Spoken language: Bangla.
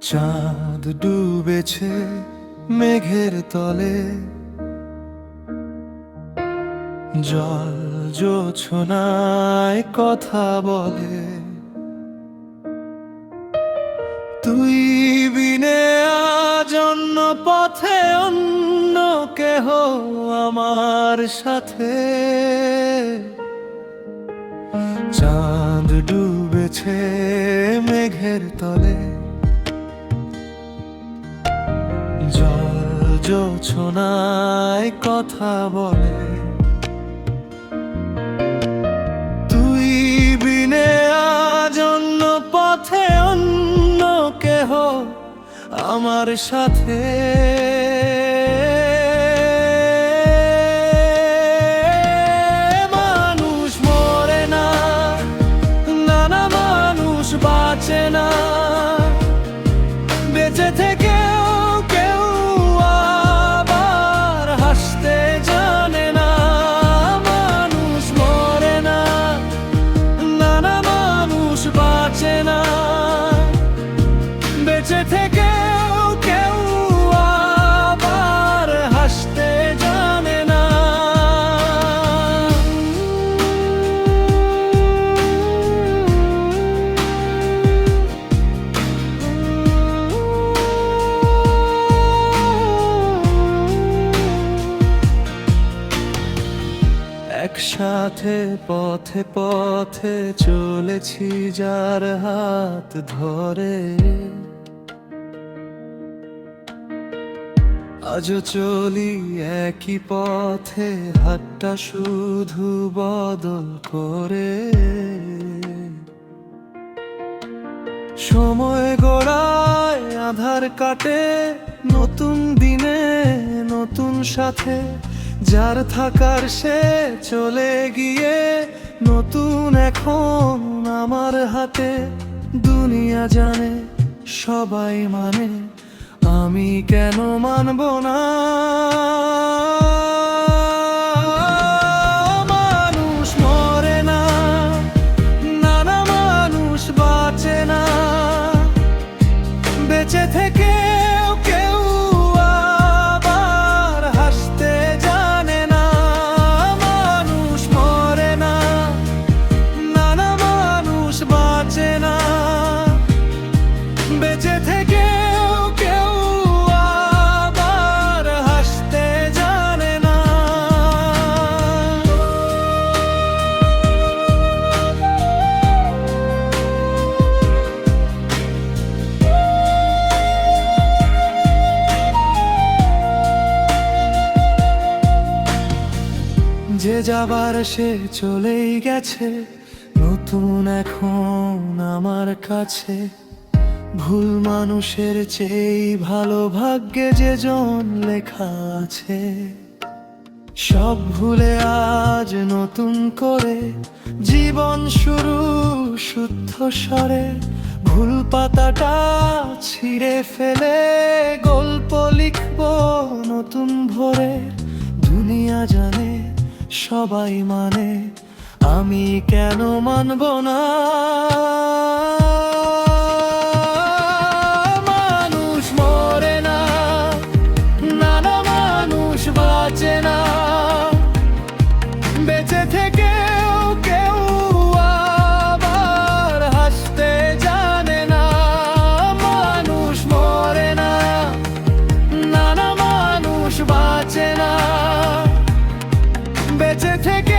চাঁদ ডুবেছে মেঘের তলে, জল জোছনায় কথা বলে। তুই বিনে আজ অন্য পথে অন্য কেহ আমার সাথে। চাঁদ ডুবেছে মেঘের তলে, জল জোছনায় কথা বলে। তুই বিনে আজ অন্য পথে অন্য কেহ আমার সাথে। মানুষ মরে না, নানা মানুষ বাঁচে না, বেঁচে থেকেও কেউ আবার হাসতে জানে না। মানুষ মরে না, নানা মানুষ বাঁচে না, বেঁচে থেকেও কেউ আবার হাসতে জানে না। একসাথে পথে পথে চলেছি যার হাত ধরে, আজও চলি একই পথে, হাতটা শুধু বদল করে। সময় গড়ায় আধার কাটে, নতুন দিনে নতুন সাথে। যার থাকার সে চলে গিয়ে, নতুন এখন আমার হাতে। দুনিয়া জানে, সবাই মানে, আমি কেন মানব না? মানুষ মরে না, নানা মানুষ বাঁচে না, বেঁচে থেকেও কেউ আবার হাসতে জানে না। মানুষ মরে না, নানা মানুষ বাঁচে না, বেঁচে থেকেও কেউ আবার হাসতে জানে না। যে যাবার সে চলেই গেছে, নতুন এখন আমার কাছে। ভুল মানুষের চেয়ে ভালো ভাগ্যে যে জন লেখা আছে। সব ভুলে আজ নতুন করে জীবন শুরু শুদ্ধ স্বরে। ভুল পাতাটা ছিঁড়ে ফেলে গল্প লিখব নতুন ভোরে। দুনিয়া জানে, সবাই মানে, আমি কেন মানব না? মানুষ মরে না, নানা মানুষ বাঁচে না, বেঁচে থেকেও কেউ আবার হাসতে জানে না। মানুষ মরে না, নানা মানুষ বাঁচে না, বেঁচে থেকে